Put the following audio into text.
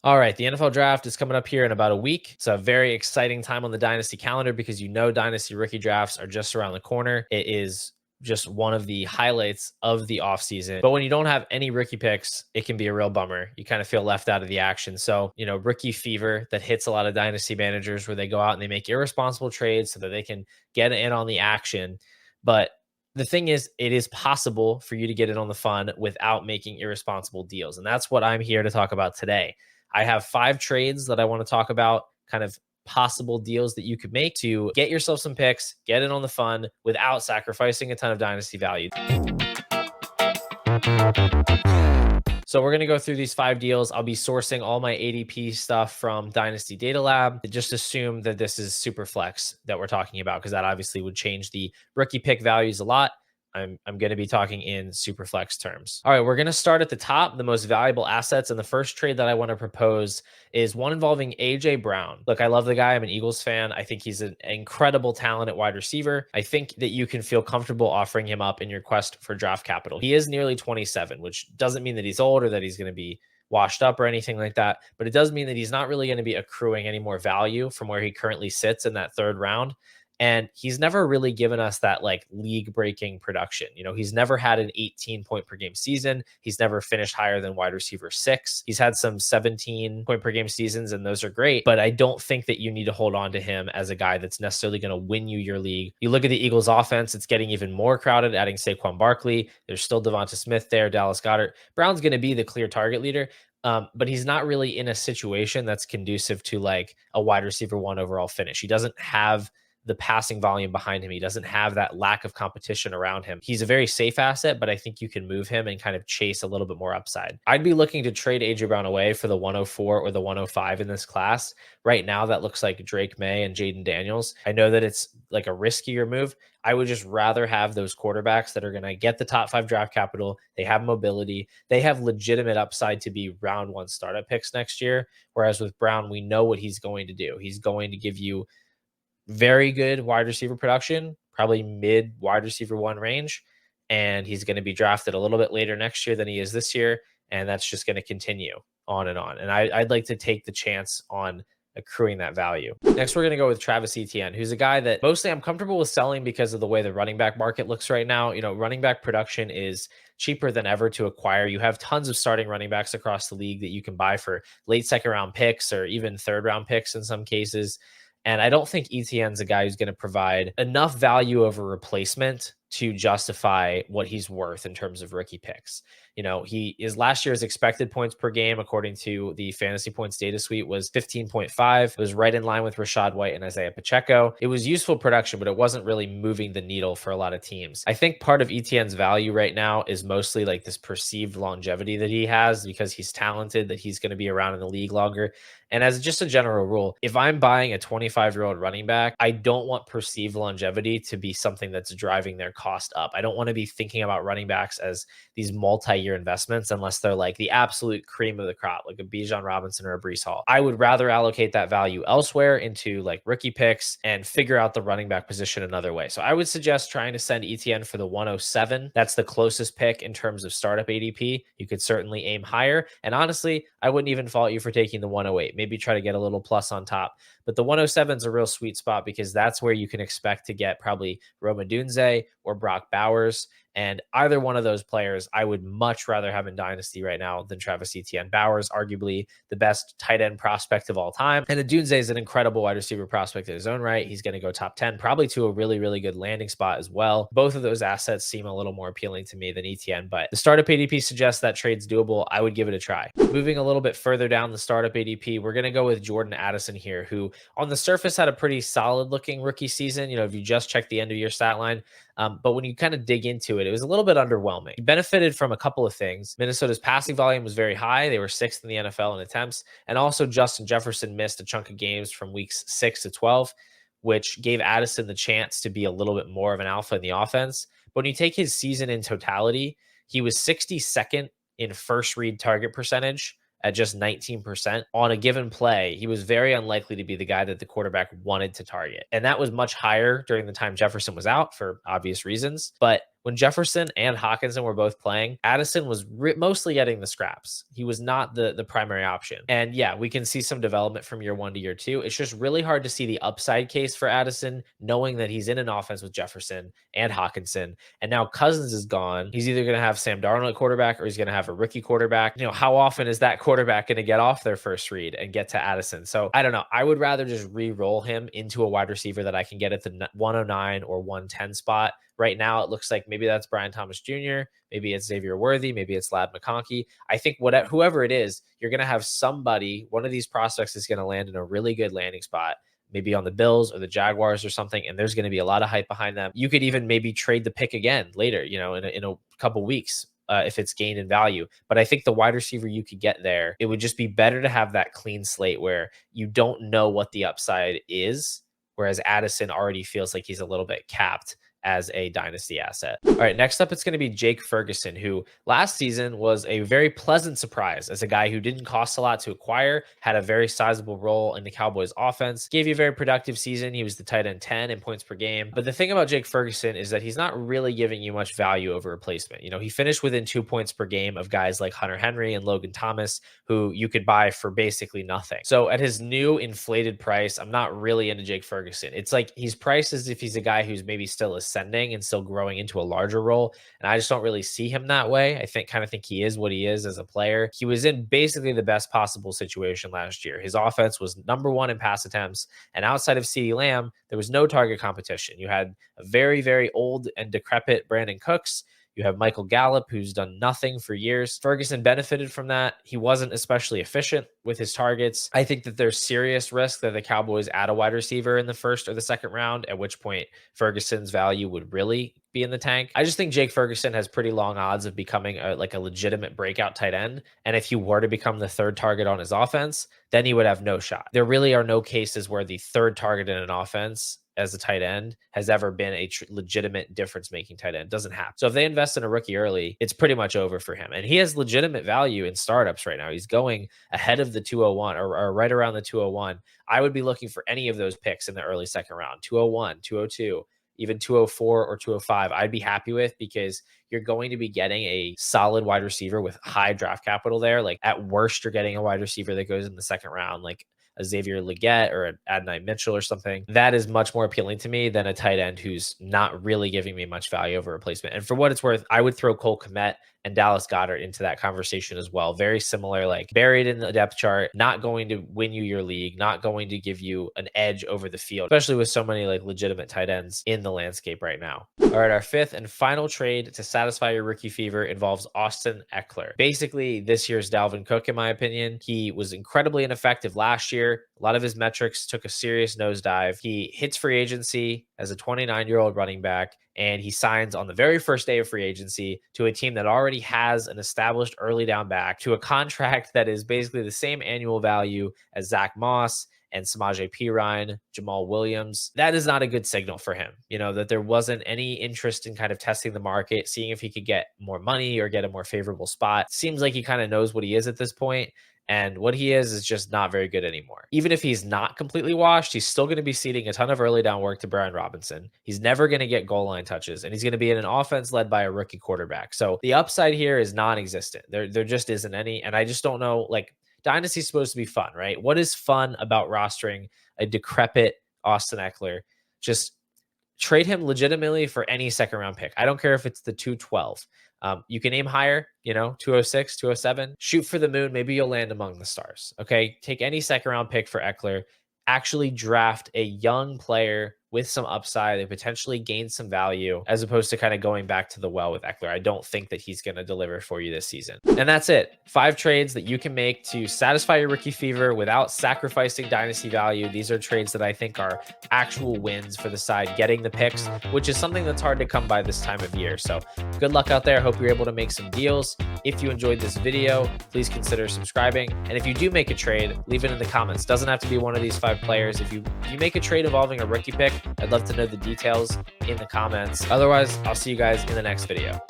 All right, the NFL draft is coming up here in about a week. It's a very exciting time on the Dynasty calendar because Dynasty rookie drafts are just around the corner. It is just one of the highlights of the offseason. But when you don't have any rookie picks, it can be a real bummer. You kind of feel left out of the action. So, rookie fever that hits a lot of Dynasty managers where they go out and they make irresponsible trades so that they can get in on the action. But the thing is, it is possible for you to get in on the fun without making irresponsible deals. And that's what I'm here to talk about today. I have 5 trades that I want to talk about, kind of possible deals that you could make to get yourself some picks, get in on the fun without sacrificing a ton of dynasty value. So we're going to go through these 5 deals. I'll be sourcing all my ADP stuff from Dynasty Data Lab. Just assume that this is super flex that we're talking about, because that obviously would change the rookie pick values a lot. I'm going to be talking in super flex terms. All right, we're going to start at the top, the most valuable assets. And the first trade that I want to propose is one involving AJ Brown. Look, I love the guy. I'm an Eagles fan. I think he's an incredible talent at wide receiver. I think that you can feel comfortable offering him up in your quest for draft capital. He is nearly 27, which doesn't mean that he's old or that he's going to be washed up or anything like that. But it does mean that he's not really going to be accruing any more value from where he currently sits in that 3rd round. And he's never really given us that like league breaking production. He's never had an 18 point per game season. He's never finished higher than wide receiver 6. He's had some 17 point per game seasons, and those are great. But I don't think that you need to hold on to him as a guy that's necessarily going to win you your league. You look at the Eagles offense, it's getting even more crowded, adding Saquon Barkley. There's still Devonta Smith there, Dallas Goedert. Brown's going to be the clear target leader. But he's not really in a situation that's conducive to like a wide receiver 1 overall finish. He doesn't have the passing volume behind him. He doesn't have that lack of competition around him. He's a very safe asset, but I think you can move him and kind of chase a little bit more upside. I'd be looking to trade AJ Brown away for the 104 or the 105 in this class. Right now, that looks like Drake May and Jaden Daniels. I know that it's like a riskier move. I would just rather have those quarterbacks that are going to get the top 5 draft capital. They have mobility. They have legitimate upside to be round 1 startup picks next year. Whereas with Brown, we know what he's going to do. He's going to give you very good wide receiver production, probably mid wide receiver 1 range. And he's going to be drafted a little bit later next year than he is this year. And that's just going to continue on and on. And I'd like to take the chance on accruing that value. Next, we're going to go with Travis Etienne, who's a guy that mostly I'm comfortable with selling because of the way the running back market looks right now. Running back production is cheaper than ever to acquire. You have tons of starting running backs across the league that you can buy for late 2nd round picks or even 3rd round picks in some cases. And I don't think Etienne's a guy who's going to provide enough value over replacement to justify what he's worth in terms of rookie picks. He is last year's expected points per game, according to the fantasy points data suite, was 15.5. It was right in line with Rachaad White and Isaiah Pacheco. It was useful production, but it wasn't really moving the needle for a lot of teams. I think part of Etienne's value right now is mostly like this perceived longevity that he has because he's talented, that he's going to be around in the league longer. And as just a general rule, if I'm buying a 25-year-old running back, I don't want perceived longevity to be something that's driving their cost up. I don't want to be thinking about running backs as these multi-year investments unless they're like the absolute cream of the crop, like a Bijan Robinson or a Breece Hall. I would rather allocate that value elsewhere into like rookie picks and figure out the running back position another way. So I would suggest trying to send Etienne for the 107. That's the closest pick in terms of startup ADP. You could certainly aim higher. And honestly, I wouldn't even fault you for taking the 108. Maybe try to get a little plus on top. But the 107 is a real sweet spot because that's where you can expect to get probably Rome Odunze or Brock Bowers. And either one of those players, I would much rather have in Dynasty right now than Travis Etienne. Bowers, arguably the best tight end prospect of all time. And Odunze is an incredible wide receiver prospect in his own right. He's going to go top 10, probably to a really, really good landing spot as well. Both of those assets seem a little more appealing to me than Etienne, but the startup ADP suggests that trade's doable. I would give it a try. Moving a little bit further down the startup ADP, we're going to go with Jordan Addison here, who on the surface had a pretty solid looking rookie season. If you just check the end of your stat line, but when you kind of dig into it, it was a little bit underwhelming. He benefited from a couple of things. Minnesota's passing volume was very high. They were 6th in the NFL in attempts. And also Justin Jefferson missed a chunk of games from weeks 6 to 12, which gave Addison the chance to be a little bit more of an alpha in the offense. But when you take his season in totality, he was 62nd in first read target percentage at just 19% on a given play. He was very unlikely to be the guy that the quarterback wanted to target. And that was much higher during the time Jefferson was out for obvious reasons. But when Jefferson and Hawkinson were both playing, Addison was mostly getting the scraps. He was not the primary option. And yeah, we can see some development from year 1 to year 2. It's just really hard to see the upside case for Addison, knowing that he's in an offense with Jefferson and Hawkinson. And now Cousins is gone. He's either going to have Sam Darnold at quarterback or he's going to have a rookie quarterback. How often is that quarterback going to get off their first read and get to Addison? So I don't know. I would rather just re-roll him into a wide receiver that I can get at the 109 or 110 spot. Right now, it looks like maybe that's Brian Thomas Jr., maybe it's Xavier Worthy, maybe it's Lad McConkey. I think whoever it is, you're going to have somebody, one of these prospects is going to land in a really good landing spot, maybe on the Bills or the Jaguars or something, and there's going to be a lot of hype behind them. You could even maybe trade the pick again later, in a couple weeks. If it's gained in value. But I think the wide receiver you could get there, it would just be better to have that clean slate where you don't know what the upside is, whereas Addison already feels like he's a little bit capped as a dynasty asset. All right, next up, it's going to be Jake Ferguson, who last season was a very pleasant surprise as a guy who didn't cost a lot to acquire, had a very sizable role in the Cowboys offense, gave you a very productive season. He was the tight end 10 in points per game. But the thing about Jake Ferguson is that he's not really giving you much value over replacement. He finished within 2 points per game of guys like Hunter Henry and Logan Thomas, who you could buy for basically nothing. So at his new inflated price, I'm not really into Jake Ferguson. It's like he's priced as if he's a guy who's maybe still ascending and still growing into a larger role. And I just don't really see him that way. I think he is what he is as a player. He was in basically the best possible situation last year. His offense was number 1 in pass attempts. And outside of CeeDee Lamb, there was no target competition. You had a very, very old and decrepit Brandon Cooks. You have Michael Gallup, who's done nothing for years. Ferguson benefited from that. He wasn't especially efficient with his targets. I think that there's serious risk that the Cowboys add a wide receiver in the first or the second round, at which point Ferguson's value would really be in the tank. I just think Jake Ferguson has pretty long odds of becoming a legitimate breakout tight end. And if he were to become the third target on his offense, then he would have no shot. There really are no cases where the third target in an offense as a tight end has ever been a legitimate difference-making tight end. It doesn't happen. So if they invest in a rookie early, it's pretty much over for him. And he has legitimate value in startups right now. He's going ahead of the 201 or right around the 201. I would be looking for any of those picks in the early second round, 201, 202, even 204 or 205. I'd be happy with, because you're going to be getting a solid wide receiver with high draft capital there. Like at worst, you're getting a wide receiver that goes in the second round, like a Xavier Legette or an Adonai Mitchell or something. That is much more appealing to me than a tight end who's not really giving me much value over replacement. And for what it's worth, I would throw Cole Kmet and Dallas Goedert into that conversation as well. Very similar, like buried in the depth chart, not going to win you your league, not going to give you an edge over the field, especially with so many like legitimate tight ends in the landscape right now. All right, our fifth and final trade to satisfy your rookie fever involves Austin Ekeler. Basically, this year's Dalvin Cook, in my opinion. He was incredibly ineffective last year. A lot of his metrics took a serious nosedive. He hits free agency as a 29-year-old running back, and he signs on the very first day of free agency to a team that already has an established early down back, to a contract that is basically the same annual value as Zach Moss and Samaje Perine, Jamal Williams. That is not a good signal for him, that there wasn't any interest in kind of testing the market, seeing if he could get more money or get a more favorable spot. Seems like he kind of knows what he is at this point. And what he is just not very good anymore. Even if he's not completely washed, he's still going to be ceding a ton of early down work to Brian Robinson. He's never going to get goal line touches, and he's going to be in an offense led by a rookie quarterback. So the upside here is non-existent. There just isn't any. And I just don't know, Dynasty's supposed to be fun, right? What is fun about rostering a decrepit Austin Ekeler? Just trade him legitimately for any second round pick. I don't care if it's the 212. You can aim higher, 206, 207. Shoot for the moon. Maybe you'll land among the stars. Okay. Take any second round pick for Ekeler. Actually draft a young player with some upside and potentially gain some value, as opposed to kind of going back to the well with Ekeler. I don't think that he's going to deliver for you this season. And that's it. 5 trades that you can make to satisfy your rookie fever without sacrificing dynasty value. These are trades that I think are actual wins for the side getting the picks, which is something that's hard to come by this time of year. So good luck out there. Hope you're able to make some deals. If you enjoyed this video, please consider subscribing. And if you do make a trade, leave it in the comments. Doesn't have to be one of these 5 players. If you make a trade involving a rookie pick, I'd love to know the details in the comments. Otherwise, I'll see you guys in the next video.